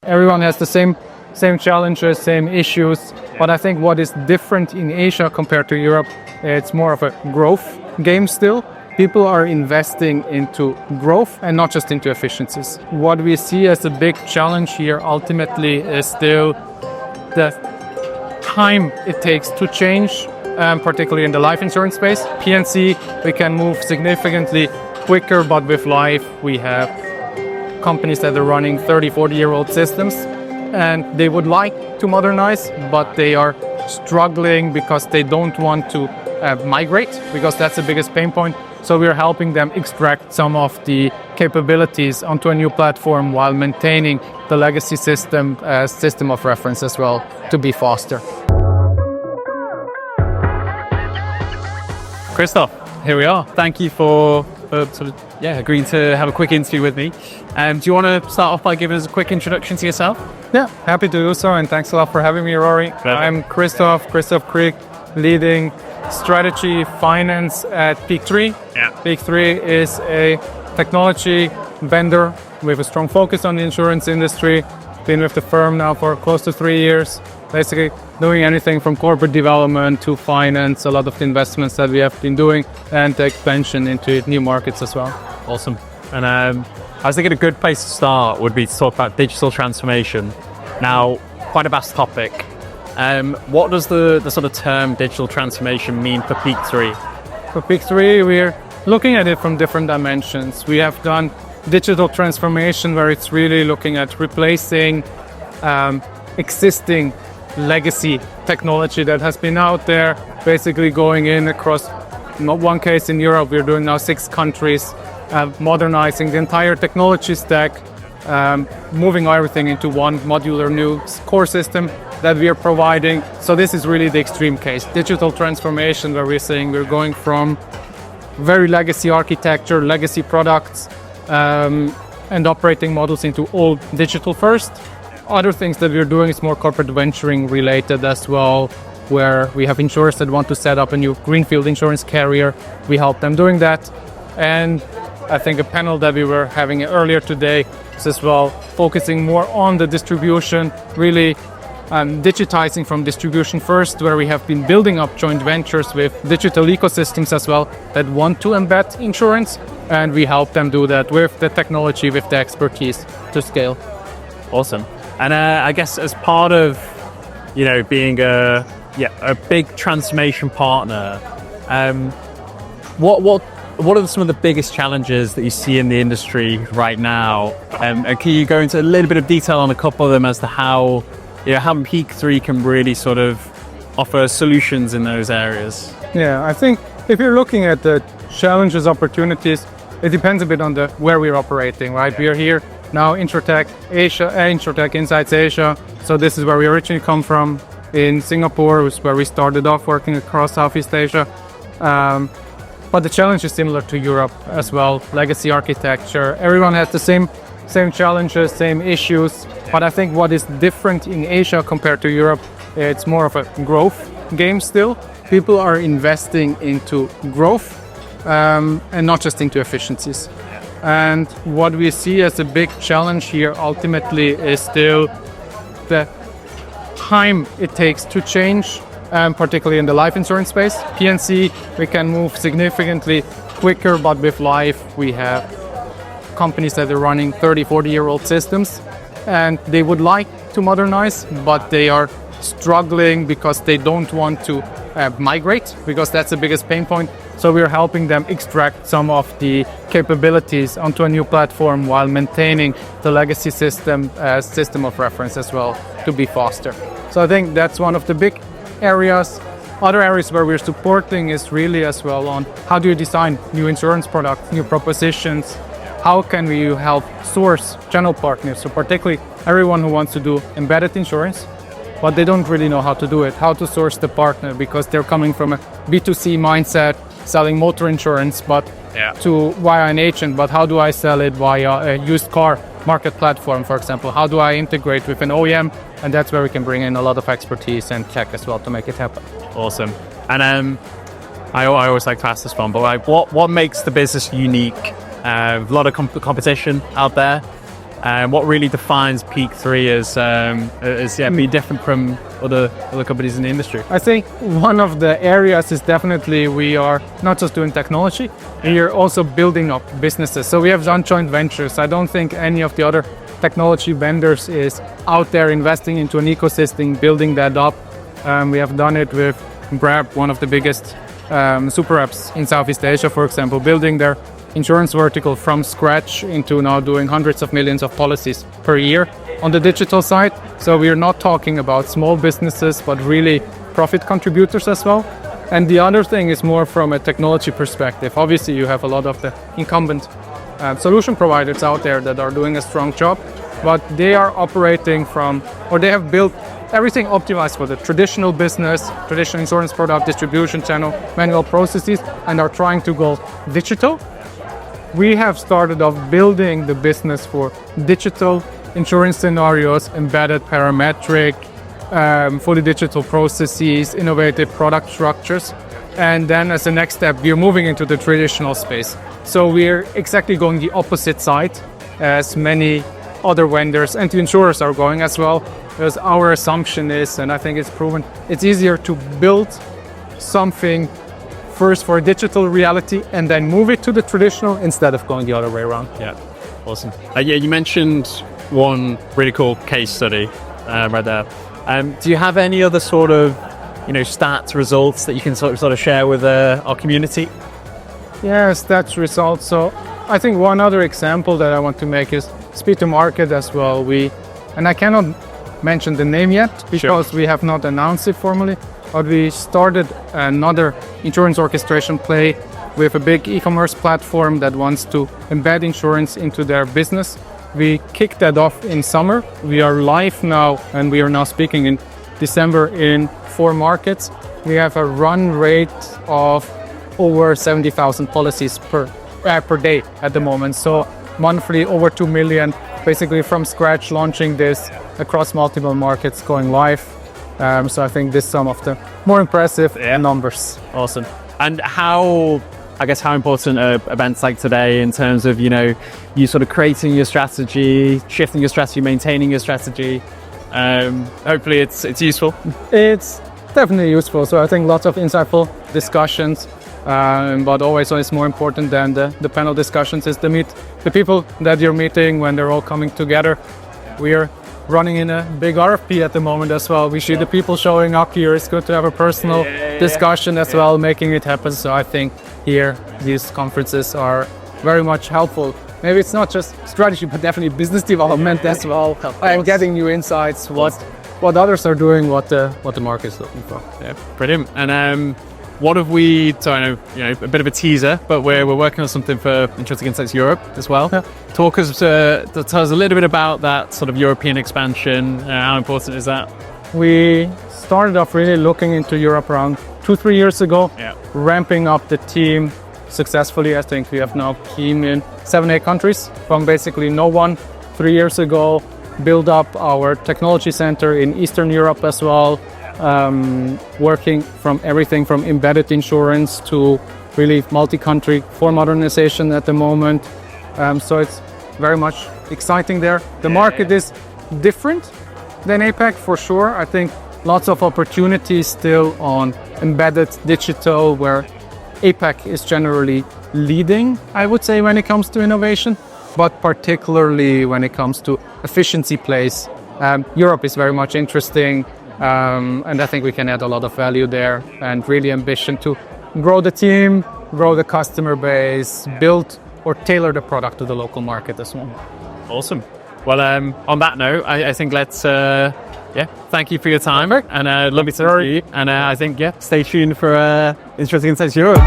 Everyone has the same challenges, same issues. But I think what is different in Asia compared to Europe, it's more of a growth game still. People are investing into growth and not just into efficiencies. What we see as a big challenge here ultimately is still the time it takes to change, particularly in the life insurance space. P&C, we can move significantly quicker, but with life, we have companies that are running 30, 40-year-old systems, and they would like to modernize, but they are struggling because they don't want to migrate, because that's the biggest pain point. So we're helping them extract some of the capabilities onto a new platform while maintaining the legacy system as system of reference as well to be faster. Christoph, here we are. Thank you for agreeing to have a quick interview with me. Do you want to start off by giving us a quick introduction to yourself? Yeah, happy to do so, and thanks a lot for having me, Rory. Pleasure. I'm Christoph Krieg, leading strategy finance at Peak3. Yeah. Peak3 is a technology vendor with a strong focus on the insurance industry. Been with the firm now for close to 3 years, basically doing anything from corporate development to finance, a lot of the investments that we have been doing, and the expansion into new markets as well. Awesome. And I was thinking a good place to start would be to talk about digital transformation. Now, quite a vast topic. What does the sort of term digital transformation mean for Peak3? For Peak3, we're looking at it from different dimensions. We have done digital transformation where it's really looking at replacing existing legacy technology that has been out there, basically going in across, not one case in Europe, we're doing now 6 countries, modernizing the entire technology stack, moving everything into one modular new core system that we are providing. So this is really the extreme case. Digital transformation, where we're saying we're going from very legacy architecture, legacy products, and operating models into all digital first. Other things that we're doing is more corporate venturing related as well, where we have insurers that want to set up a new greenfield insurance carrier. We help them doing that. And I think a panel that we were having earlier today is as well focusing more on the distribution, really digitizing from distribution first, where we have been building up joint ventures with digital ecosystems as well that want to embed insurance, and we help them do that with the technology, with the expertise to scale. Awesome. And I guess as part of being a big transformation partner, what are some of the biggest challenges that you see in the industry right now? And can you go into a little bit of detail on a couple of them as to how Peak3 can really sort of offer solutions in those areas? Yeah, I think if you're looking at the challenges, opportunities, it depends a bit on where we're operating, right? We are here now, Insurtech Asia, Insurtech Insights Asia. So this is where we originally come from in Singapore, which is where we started off working across Southeast Asia. But the challenge is similar to Europe as well. Legacy architecture, everyone has the same challenges, same issues. But I think what is different in Asia compared to Europe, it's more of a growth game still. People are investing into growth and not just into efficiencies. And what we see as a big challenge here ultimately is still the time it takes to change, particularly in the life insurance space. P&C, we can move significantly quicker, but with life, we have companies that are running 30, 40-year-old systems, and they would like to modernize, but they are struggling because they don't want to migrate, because that's the biggest pain point. So we're helping them extract some of the capabilities onto a new platform while maintaining the legacy system as system of reference as well to be faster. So I think that's one of the big areas. Other areas where we're supporting is really as well on how do you design new insurance products, new propositions, how can we help source channel partners, so particularly everyone who wants to do embedded insurance, but they don't really know how to do it, how to source the partner, because they're coming from a B2C mindset, selling motor insurance, but via an agent, but how do I sell it via a used car market platform, for example? How do I integrate with an OEM? And that's where we can bring in a lot of expertise and tech as well to make it happen. Awesome. And I always like to ask this one, but what makes the business unique? A lot of competition out there. what really defines Peak3 as being different from other companies in the industry? I think one of the areas is definitely we are not just doing technology, we are also building up businesses. So we have done joint ventures. I don't think any of the other technology vendors is out there investing into an ecosystem, building that up. We have done it with Grab, one of the biggest super apps in Southeast Asia, for example, building their insurance vertical from scratch into now doing hundreds of millions of policies per year on the digital side. So we are not talking about small businesses, but really profit contributors as well. And the other thing is more from a technology perspective. Obviously, you have a lot of the incumbent solution providers out there that are doing a strong job, but they are operating from, or they have built everything optimized for the traditional business, traditional insurance product, distribution channel, manual processes, and are trying to go digital. We have started off building the business for digital insurance scenarios, embedded parametric, fully digital processes, innovative product structures. And then as a next step, we're moving into the traditional space. So we're exactly going the opposite side as many other vendors and the insurers are going as well. Because our assumption is, and I think it's proven, it's easier to build something first for a digital reality and then move it to the traditional instead of going the other way around. Yeah, awesome. You mentioned one really cool case study right there. Do you have any other sort of stats, results that you can sort of share with our community? Yeah, stats, results. So I think one other example that I want to make is speed to market as well. And I cannot mention the name yet because we have not announced it formally, but we started another insurance orchestration play with a big e-commerce platform that wants to embed insurance into their business. We kicked that off in summer. We are live now, and we are now speaking in December in 4 markets. We have a run rate of over 70,000 policies per day at the moment. So monthly over 2 million, basically from scratch, launching this across multiple markets, going live. So I think this is some of the more impressive numbers. Awesome. And how important are events like today in terms of, you sort of creating your strategy, shifting your strategy, maintaining your strategy? Hopefully it's useful. It's definitely useful. So I think lots of insightful discussions, but always what is more important than the panel discussions is to meet the people that you're meeting when they're all coming together. We are running in a big RFP at the moment as well. We see the people showing up here. It's good to have a personal discussion as well, making it happen. So I think here these conferences are very much helpful. Maybe it's not just strategy, but definitely business development as well. And getting new insights, what others are doing, what the market is looking for. Yeah, brilliant. And what have we? So I know, a bit of a teaser, but we're working on something for Insurtech Insights Europe as well. Yeah. Tell us a little bit about that sort of European expansion. How important is that? We started off really looking into Europe around 2-3 years ago, ramping up the team successfully. I think we have now team in 7-8 countries from basically no one 3 years ago. Build up our technology center in Eastern Europe as well. Working from everything from embedded insurance to really multi-country for modernization at the moment. So it's very much exciting there. The market is different than APAC for sure. I think lots of opportunities still on embedded digital where APAC is generally leading, I would say, when it comes to innovation, but particularly when it comes to efficiency plays. Europe is very much interesting. And I think we can add a lot of value there and really ambition to grow the team, grow the customer base, build or tailor the product to the local market as well. Awesome. Well, on that note, I think let's, thank you for your time. And lovely to see you. And I think, stay tuned for Insurtech Insights Europe.